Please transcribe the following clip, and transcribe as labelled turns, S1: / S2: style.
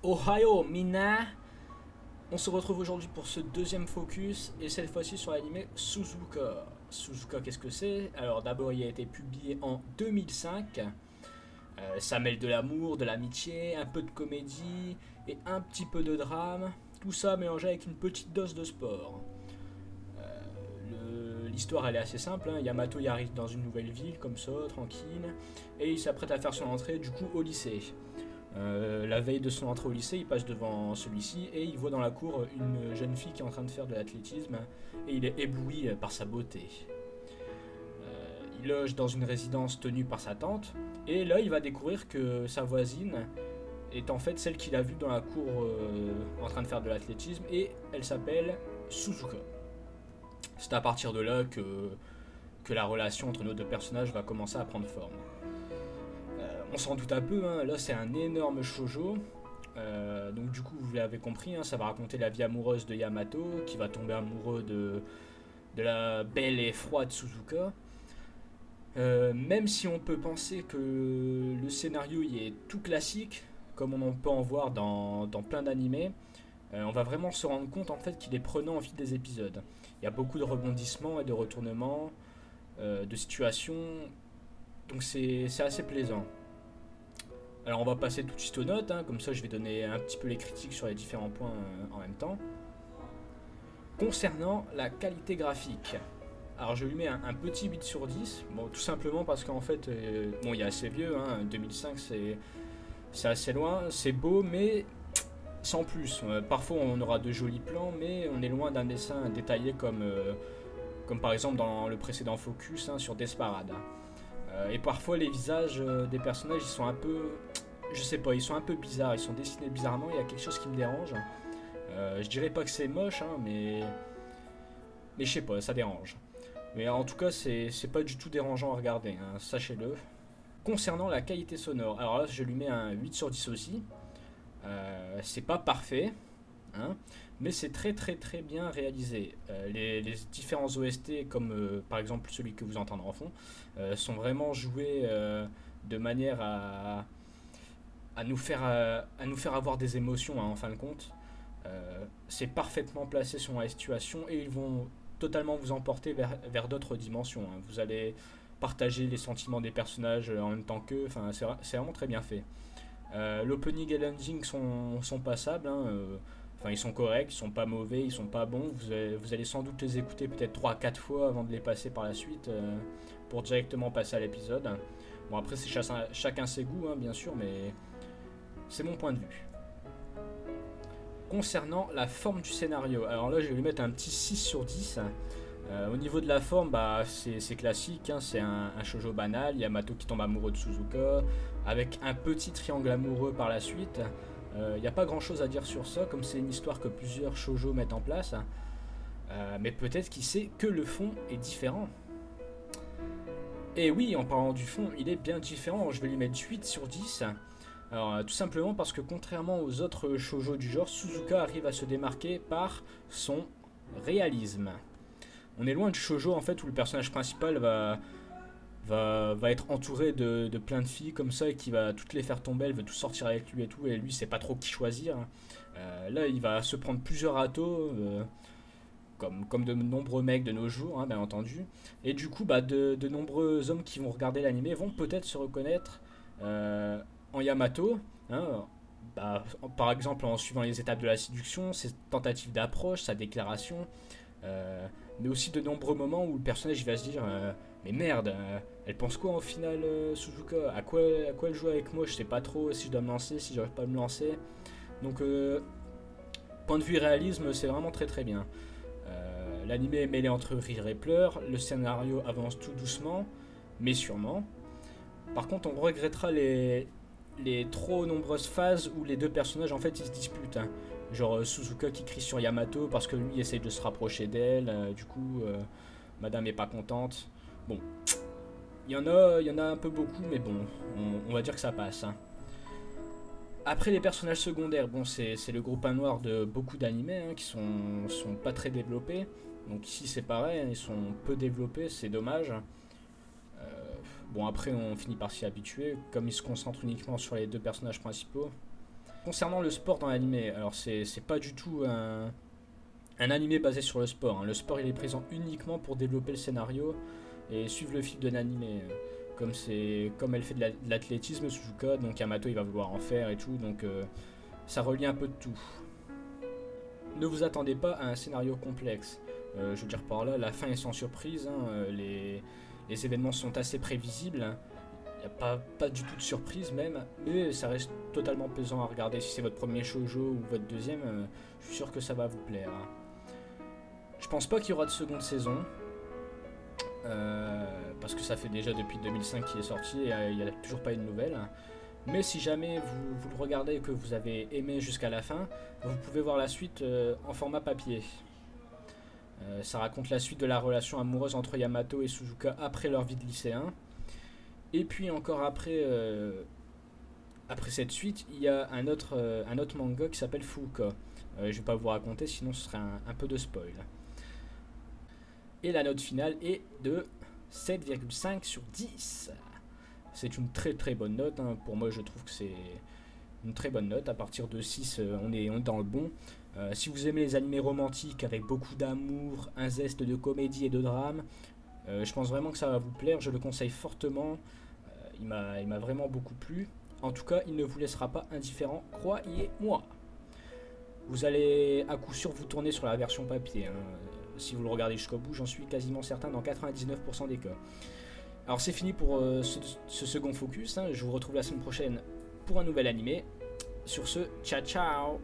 S1: Ohio Mina. On se retrouve aujourd'hui pour ce deuxième focus et cette fois-ci sur l'anime Suzuka. Suzuka, qu'est-ce que c'est? Alors d'abord, il a été publié en 2005. Ça mêle de l'amour, de l'amitié, un peu de comédie et un petit peu de drame. Tout ça mélangé avec une petite dose de sport. L'histoire elle est assez simple, hein. Yamato y arrive dans une nouvelle ville comme ça, tranquille, et il s'apprête à faire son entrée du coup au lycée. La veille de son entrée au lycée, il passe devant celui-ci et il voit dans la cour une jeune fille qui est en train de faire de l'athlétisme et il est ébloui par sa beauté. Il loge dans une résidence tenue par sa tante et là il va découvrir que sa voisine est en fait celle qu'il a vue dans la cour en train de faire de l'athlétisme et elle s'appelle Suzuka. C'est à partir de là que la relation entre nos deux personnages va commencer à prendre forme. On s'en doute un peu, hein, là c'est un énorme shoujo. Donc du coup vous l'avez compris, hein, ça va raconter la vie amoureuse de Yamato qui va tomber amoureux de la belle et froide Suzuka. Même si on peut penser que le scénario y est tout classique, comme on en peut en voir dans plein d'animés, on va vraiment se rendre compte en fait qu'il est prenant au fil des épisodes. Il y a beaucoup de rebondissements et de retournements, de situations, donc c'est assez plaisant. Alors on va passer tout de suite aux notes, hein, comme ça je vais donner un petit peu les critiques sur les différents points en même temps. Concernant la qualité graphique, alors je lui mets un petit 8 sur 10, bon, tout simplement parce qu'en fait, bon il est assez vieux, hein, 2005 c'est assez loin, c'est beau mais sans plus. Parfois on aura de jolis plans mais on est loin d'un dessin détaillé comme par exemple dans le précédent focus, hein, sur Desperate. Et parfois les visages des personnages ils sont un peu, je sais pas, ils sont un peu bizarres, ils sont dessinés bizarrement, il y a quelque chose qui me dérange. Je dirais pas que c'est moche, hein, mais je sais pas, ça dérange. Mais en tout cas c'est pas du tout dérangeant à regarder, hein, sachez-le. Concernant la qualité sonore, alors là je lui mets un 8 sur 10 aussi. C'est pas parfait, hein, mais c'est très bien réalisé. Les différents OST, comme par exemple celui que vous entendez en fond, sont vraiment joués de manière à nous faire avoir des émotions, hein, en fin de compte. C'est parfaitement placé sur la situation et ils vont totalement vous emporter vers d'autres dimensions, hein. Vous allez partager les sentiments des personnages en même temps qu'eux, enfin, c'est vraiment très bien fait. L'opening et l'ending sont passables, hein, enfin, ils sont corrects, ils sont pas mauvais, ils sont pas bons. Vous allez sans doute les écouter peut-être 3 4 fois avant de les passer par la suite pour directement passer à l'épisode. Bon, après, c'est chacun ses goûts, hein, bien sûr, mais c'est mon point de vue. Concernant la forme du scénario, alors là, je vais lui mettre un petit 6 sur 10. Au niveau de la forme, bah, c'est classique, hein, c'est un shoujo banal. Yamato qui tombe amoureux de Suzuka, avec un petit triangle amoureux par la suite. Il n'y a pas grand chose à dire sur ça, comme c'est une histoire que plusieurs shoujo mettent en place. Mais peut-être qui sait que le fond est différent. Et oui, en parlant du fond, il est bien différent. Je vais lui mettre 8 sur 10. Alors, tout simplement parce que contrairement aux autres shoujo du genre, Suzuka arrive à se démarquer par son réalisme. On est loin du shoujo en fait où le personnage principal va être entouré de plein de filles comme ça et qui va toutes les faire tomber, elle veut tout sortir avec lui et tout, et lui c'est pas trop qui choisir. Là il va se prendre plusieurs râteaux, comme de nombreux mecs de nos jours, hein, bien entendu. Et du coup bah, de nombreux hommes qui vont regarder l'anime vont peut-être se reconnaître en Yamato, hein, bah, par exemple en suivant les étapes de la séduction, ses tentatives d'approche, sa déclaration. Mais aussi de nombreux moments où le personnage il va se dire mais merde, elle pense quoi au final, Suzuka, à quoi elle joue avec moi, je sais pas trop si je dois me lancer, si j'arrive pas à me lancer. Donc point de vue réalisme, c'est vraiment très bien. L'anime est mêlé entre rire et pleurs, le scénario avance tout doucement mais sûrement. Par contre on regrettera les trop nombreuses phases où les deux personnages en fait ils se disputent, hein. Genre Suzuka qui crie sur Yamato parce que lui essaye de se rapprocher d'elle, du coup madame est pas contente. Bon, il y en a un peu beaucoup mais bon, on va dire que ça passe, hein. Après les personnages secondaires, bon c'est le gros pain noir de beaucoup d'animés, hein, qui sont pas très développés. Donc ici c'est pareil, hein, ils sont peu développés, c'est dommage. Bon après on finit par s'y habituer, comme ils se concentrent uniquement sur les deux personnages principaux. Concernant le sport dans l'animé, alors c'est pas du tout un animé basé sur le sport, hein. Le sport il est présent uniquement pour développer le scénario et suivre le fil de l'animé. Comme elle fait de l'athlétisme, Suzuka, donc Yamato il va vouloir en faire et tout, donc ça relie un peu de tout. Ne vous attendez pas à un scénario complexe. Je veux dire par là, la fin est sans surprise, hein, les événements sont assez prévisibles, hein. Il n'y a pas du tout de surprise même, mais ça reste totalement plaisant à regarder. Si c'est votre premier shoujo ou votre deuxième, je suis sûr que ça va vous plaire, hein. Je pense pas qu'il y aura de seconde saison, parce que ça fait déjà depuis 2005 qu'il est sorti et il n'y a toujours pas eu de nouvelles. Mais si jamais vous le regardez et que vous avez aimé jusqu'à la fin, vous pouvez voir la suite en format papier. Ça raconte la suite de la relation amoureuse entre Yamato et Suzuka après leur vie de lycéen. Et puis encore après cette suite, il y a un autre manga qui s'appelle Fuuka. Je vais pas vous raconter, sinon ce serait un peu de spoil. Et la note finale est de 7,5 sur 10. C'est une très très bonne note, hein. Pour moi, je trouve que c'est une très bonne note. À partir de 6, on est dans le bon. Si vous aimez les animés romantiques avec beaucoup d'amour, un zeste de comédie et de drame, je pense vraiment que ça va vous plaire. Je le conseille fortement. Il m'a vraiment beaucoup plu. En tout cas, il ne vous laissera pas indifférent, croyez-moi. Vous allez à coup sûr vous tourner sur la version papier, hein. Si vous le regardez jusqu'au bout, j'en suis quasiment certain dans 99% des cas. Alors c'est fini pour ce second focus, hein. Je vous retrouve la semaine prochaine pour un nouvel animé. Sur ce, ciao ciao.